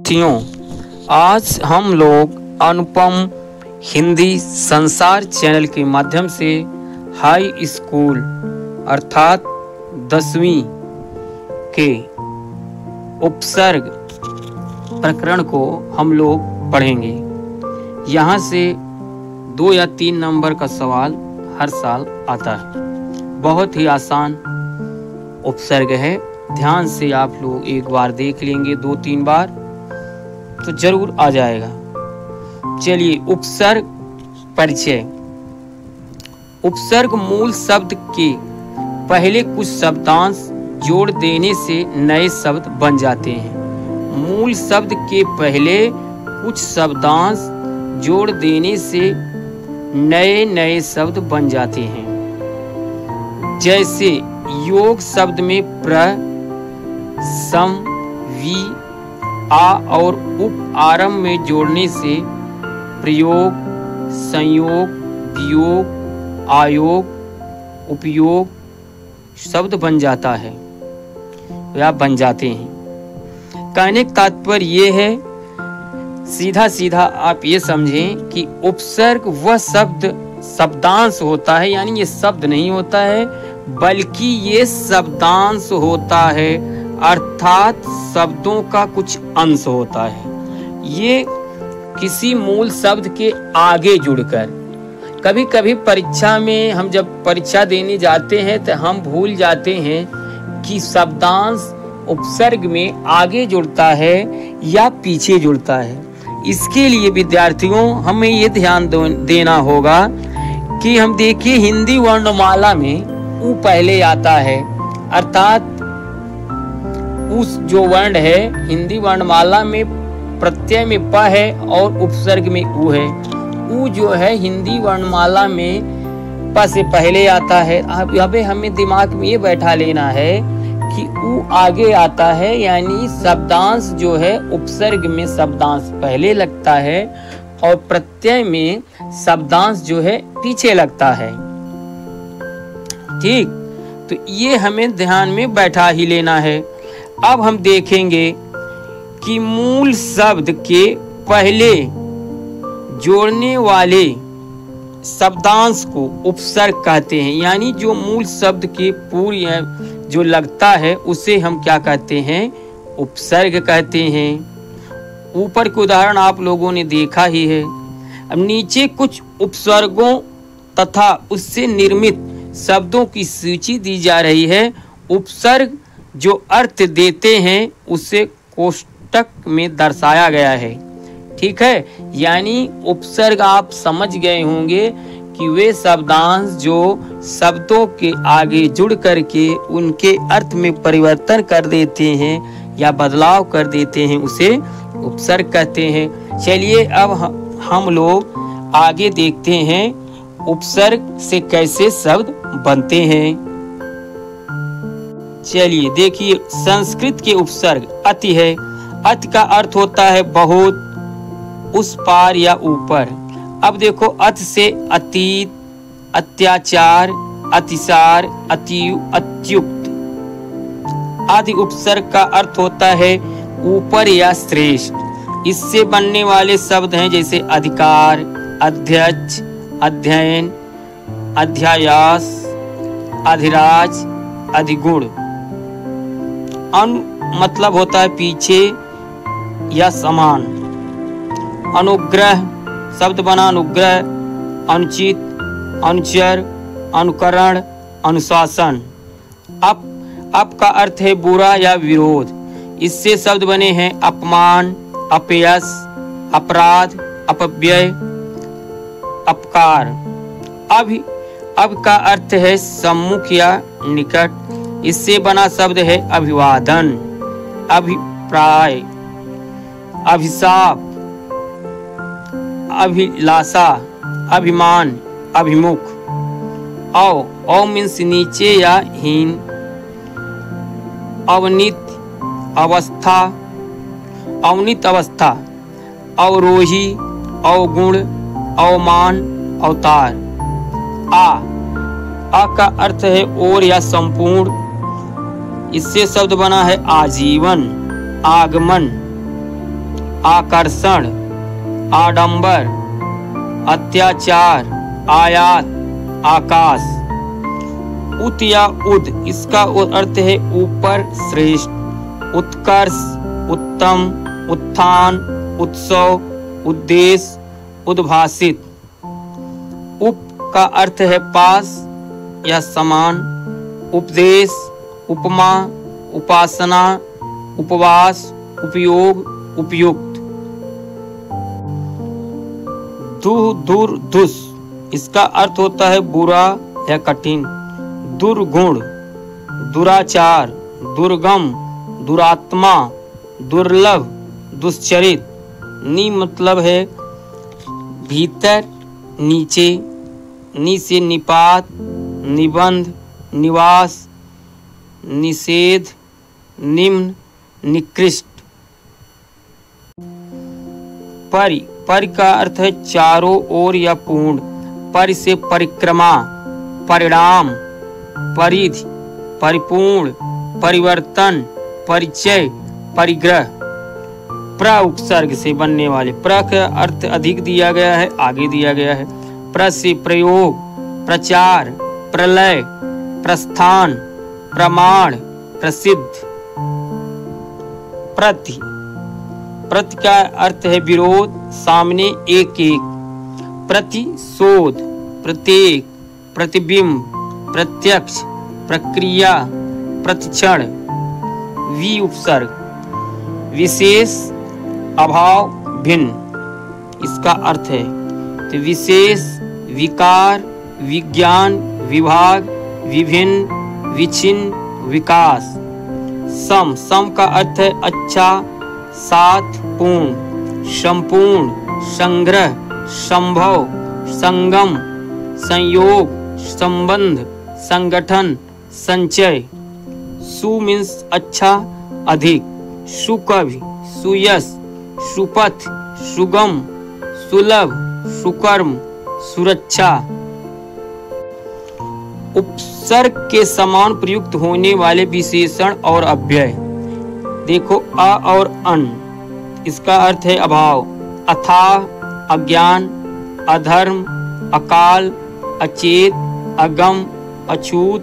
साथियों, आज हम लोग अनुपम हिंदी संसार चैनल के माध्यम से हाई स्कूल अर्थात 10वीं के उपसर्ग प्रकरण को हम लोग पढ़ेंगे। यहाँ से 2 या 3 नंबर का सवाल हर साल आता है। बहुत ही आसान उपसर्ग है। ध्यान से आप लोग एक बार देख लेंगे, 2-3 बार तो जरूर आ जाएगा। चलिए, उपसर्ग परिचय। उपसर्ग मूल शब्द के पहले कुछ शब्दांश जोड़ देने से नए शब्द बन जाते हैं। मूल शब्द के पहले कुछ शब्दांश जोड़ देने से नए शब्द बन जाते हैं। जैसे योग शब्द में प्र, सम, वी, आ और उप आरंभ में जोड़ने से प्रयोग, संयोग, वियोग, आयोग, उपयोग शब्द बन जाता है या बन जाते हैं। कहने का तात्पर्य ये है, सीधा सीधा आप ये समझें कि उपसर्ग वह शब्दांश होता है, यानी ये शब्द नहीं होता है बल्कि ये शब्दांश होता है, अर्थात शब्दों का कुछ अंश होता है। ये किसी मूल शब्द के आगे जुड़कर, कभी कभी परीक्षा में हम जब परीक्षा देने जाते हैं तो हम भूल जाते हैं कि शब्दांश उपसर्ग में आगे जुड़ता है या पीछे जुड़ता है। इसके लिए विद्यार्थियों हमें ये ध्यान देना होगा कि हम देखिए हिंदी वर्णमाला में उ पहले आता है, अर्थात उस जो वर्ण है हिंदी वर्णमाला में प्रत्यय में प है और उपसर्ग में उ है। उ जो है हिंदी वर्णमाला में प से पहले आता है। अब हमें दिमाग में ये बैठा लेना है कि उ आगे आता है, यानी शब्दांश जो है उपसर्ग में शब्दांश पहले लगता है और प्रत्यय में शब्दांश जो है पीछे लगता है। ठीक, तो ये हमें ध्यान में बैठा ही लेना है। अब हम देखेंगे कि मूल शब्द के पहले जोड़ने वाले शब्दांश को उपसर्ग कहते हैं, यानी जो मूल शब्द के पूर्व जो लगता है उसे हम क्या कहते हैं, उपसर्ग कहते हैं। ऊपर के उदाहरण आप लोगों ने देखा ही है। अब नीचे कुछ उपसर्गों तथा उससे निर्मित शब्दों की सूची दी जा रही है। उपसर्ग जो अर्थ देते हैं उसे कोष्टक में दर्शाया गया है। ठीक है, यानी उपसर्ग आप समझ गए होंगे कि वे शब्दांश जो शब्दों के आगे जुड़ करके उनके अर्थ में परिवर्तन कर देते हैं या बदलाव कर देते हैं, उसे उपसर्ग कहते हैं। चलिए अब हम लोग आगे देखते हैं उपसर्ग से कैसे शब्द बनते हैं। चलिए देखिए, संस्कृत के उपसर्ग अति है। अति का अर्थ होता है बहुत, उस पार या ऊपर। अब देखो, अति से अतीत, अत्याचार, अतिसार, अतियु, अत्युक्त आदि उपसर्ग का अर्थ होता है ऊपर या श्रेष्ठ। इससे बनने वाले शब्द हैं जैसे अधिकार, अध्यक्ष, अध्ययन, अध्यायास, अधिराज, अधिगुण। मतलब होता है पीछे या समान। अनुग्रह शब्द बना अनुग्रह, अनुचित, अनुचर, अनुकरण, अनुशासन। अप का अर्थ है बुरा या विरोध। इससे शब्द बने हैं अपमान, अपयश, अपराध, अपव्यय, अपकार। अब का अर्थ है सम्मुख या निकट। इससे बना शब्द है अभिवादन, अभिप्राय, अभिशाप, अभिलाषा, अभिमान, अभिमुख। औ मीन्स नीचे या हीन। अवनीत अवस्था, अवनीत अवस्था, अवरोही, अवगुण, अवमान, अवतार। आ का अर्थ है और या संपूर्ण। इससे शब्द बना है आजीवन, आगमन, आकर्षण, आडंबर, अत्याचार, आयात, आकाश। उत या उद, इसका अर्थ है ऊपर, श्रेष्ठ, उत्कर्ष, उत्तम, उत्थान, उत्सव, उद्देश्य, उद्भासित। उप का अर्थ है पास या समान, उपदेश, उपमा, उपासना, उपवास, उपयोग, उपयुक्त। दुह, दुर, दुस, इसका अर्थ होता है बुरा या कठिन। दुर्गुण, दुराचार, दुर्गम, दुरात्मा, दुर्लभ, दुश्चरित। नि मतलब है भीतर, नीचे, नि से निपात, निबंध, निवास, निषेध, निम्न, निकृष्ट। परि, परि का अर्थ है चारों ओर या पूर्ण। परि से परिक्रमा, परिणाम, परिधि, परिपूर्ण, परिवर्तन, परिचय, परिग्रह। प्र उपसर्ग से बनने वाले, प्र का अर्थ अधिक दिया गया है, आगे दिया गया है। प्र से प्रयोग, प्रचार, प्रलय, प्रस्थान, प्रमाण, प्रसिद्ध। प्रति, प्रति का अर्थ है विरोध, सामने, एक एक। प्रतिशोध, प्रत्येक, प्रतिबिंब, प्रत्यक्ष, प्रक्रिया, प्रतिक्षण। वि उपसर्ग, विशेष, अभाव, भिन्न, इसका अर्थ है तो विशेष, विकार, विज्ञान, विभाग, विभिन्न, विच्छिन्न, विकास। सम, सम का अर्थ है अच्छा, साथ, पूर्ण, संपूर्ण, संग्रह, संभव, संगम, संयोग, संबंध, संगठन, संचय। सु मीन्स अच्छा, अधिक, सुकवि, सुयश, सुपथ, सुगम, सुलभ, सुकर्म, सुरक्षा। उपसर्ग के समान प्रयुक्त होने वाले विशेषण और अव्यय। देखो अ और अन, इसका अर्थ है अभाव, अथाह, अज्ञान, अधर्म, अकाल, अचेत, अगम, अछूत,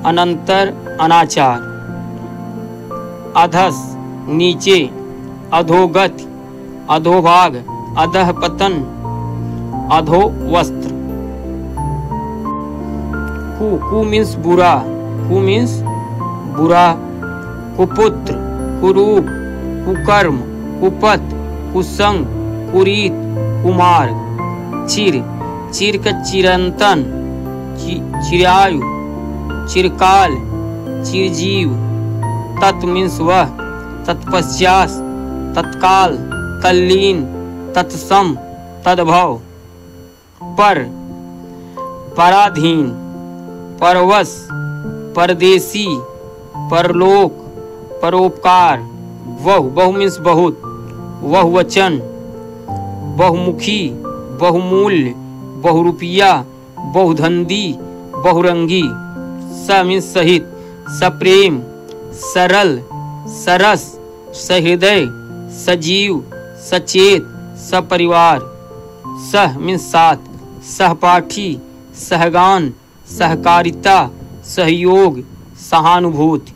अनंतर, अनाचार। अधस, नीचे, अधोगति, अधोभाग, अधः पतन, अधो वस्त्र। कु, कु मीन्स बुरा, कु मीन्स बुरा। कुपुत्र, कुरूप, कुकर्म, कुपथ, कुसंग, कुरीत, कुमार्ग। चिर, चिर का चिरंतन, चिरायु, चिरकाल, चिरजीव। तत् मीन्स वह, तत्पश्चात, तत्काल, तल्लीन, तत्सम, तद्भव। पर, पराधीन, परवश, परदेसी, परलोक, परोपकार। बहु, बहु मीन्स बहुत, बहुवचन, बहुमुखी, बहुमूल्य, बहुरुपया, बहुधंधी, बहुरंगी। स मीन्स सहित, सप्रेम, सरल, सरस, सहृदय, सजीव, सचेत, सपरिवार। सह मीन्स साथ, सहपाठी, सहगान, सहकारिता, सहयोग, सहानुभूति।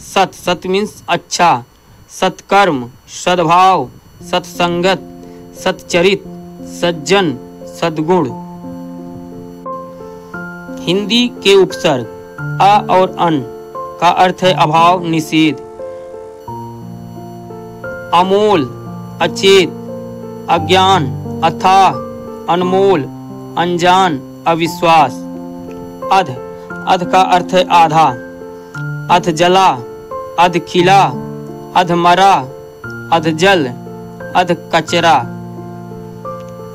सत, सत मीन्स अच्छा, सत्कर्म, सद्भाव, सत्संगत, सच्चरित, सज्जन, सद्गुण। हिंदी के उपसर्ग अ और अन का अर्थ है अभाव, निषेध। अमोल, अचेत, अज्ञान, अथाह, अनमोल, अनजान, अविश्वास। अध, अध का अर्थ है आधा, अध जला, अध खिला, अध मरा, अध जल, अध कचरा।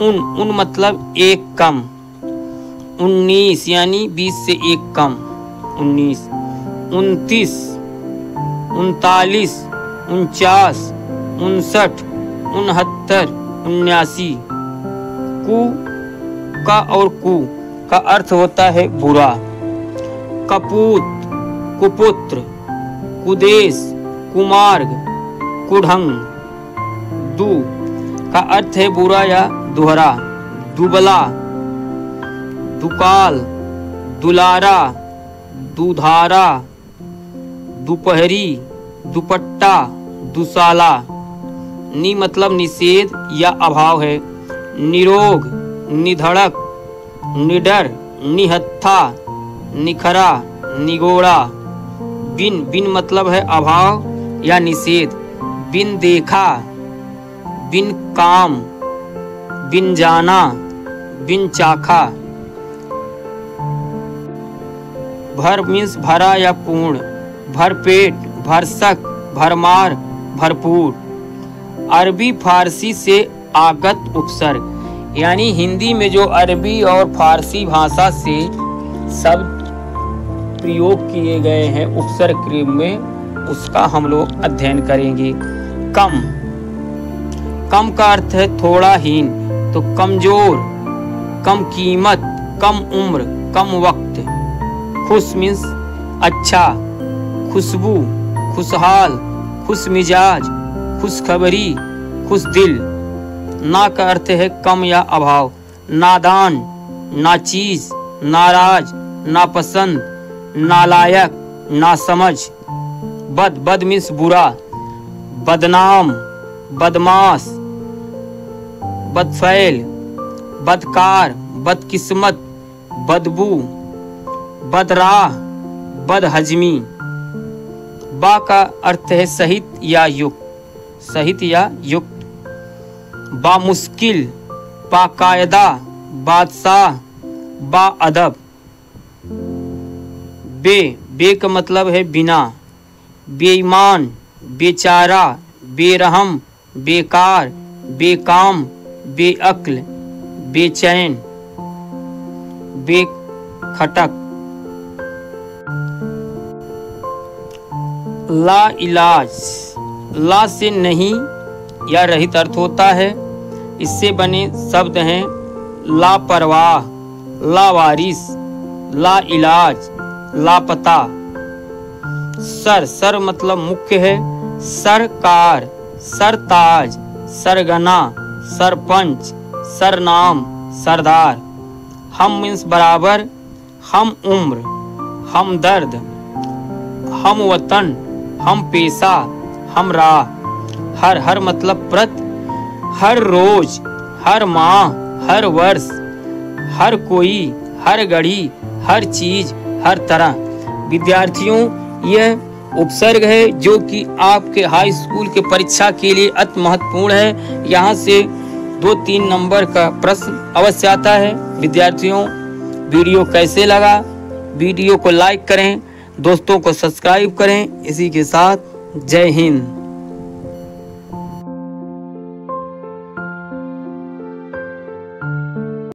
उन मतलब एक कम। 19 यानी 20 से एक कम, 19। 29, 39, 49, 59, 69, 79। कु का और कु का अर्थ होता है बुरा। कपूत, कुपुत्र, कुदेश, कुमार्ग, कुढंग। दु का अर्थ है बुरा या दोहरा। दुबला, दुकाल, दुलारा, दुधारा, दोपहरी, दुपट्टा, दुसाला। नि मतलब निषेध या अभाव है। निरोग, निधड़क, निडर, निहत्था, निखरा, निगोड़ा। बिन, बिन मतलब है अभाव या निषेध। बिन देखा, बिन काम, बिन जाना, बिन चाखा। भर मीन्स भरा या पूर्ण। भरपेट, भरसक, भरमार, भरपूर। अरबी फारसी से आगत उपसर्ग, यानी हिंदी में जो अरबी और फारसी भाषा से शब्द प्रयोग किए गए हैं उपसर्ग क्रिया में, उसका हम लोग अध्ययन करेंगे। कम, कम का अर्थ है थोड़ा हीन, तो कमजोर, कम कीमत, कम उम्र, कम वक्त। खुश मीन्स अच्छा, खुशबू, खुशहाल, खुश मिजाज, खुशखबरी, खुश दिल। ना का अर्थ है कम या अभाव। नादान, नाचीज, नाराज, नापसंद, नालायक, नासमझ। बद, बद मीन्स बुरा। बदनाम, बदमाश, बदफैल, बदकार, बदकिस्मत, बदबू, बदराह, बदहजमी। बा का अर्थ है सहित या युक्त, सहित या युक्त। बामुश्किल, बाकायदा, बादशाह, बाअदब। बे, बे का मतलब है बिना। बेईमान, बेचारा, बेरहम, बेकार, बेकाम, बेअक्ल, बेचैन, बेखटक। ला इलाज, ला से नहीं या रहित अर्थ होता है। इससे बने शब्द हैं लापरवाह, लावारिस, ला इलाज, लापता। सर, सर मतलब मुख्य है। सरकार, सरताज, सरगना, सरपंच, सरनाम, सरदार। हम मीन्स बराबर, हम उम्र, हम दर्द, हम वतन, हम पेशा, हम राह। हर, हर मतलब प्रत, हर रोज, हर माह, हर वर्ष, हर कोई, हर घड़ी, हर चीज, हर तरह। विद्यार्थियों, यह उपसर्ग है जो कि आपके हाई स्कूल के परीक्षा के लिए अति महत्वपूर्ण है। यहाँ से 2-3 नंबर का प्रश्न अवश्य आता है। विद्यार्थियों, वीडियो कैसे लगा? वीडियो को लाइक करें, दोस्तों को सब्सक्राइब करें। इसी के साथ जय हिंद।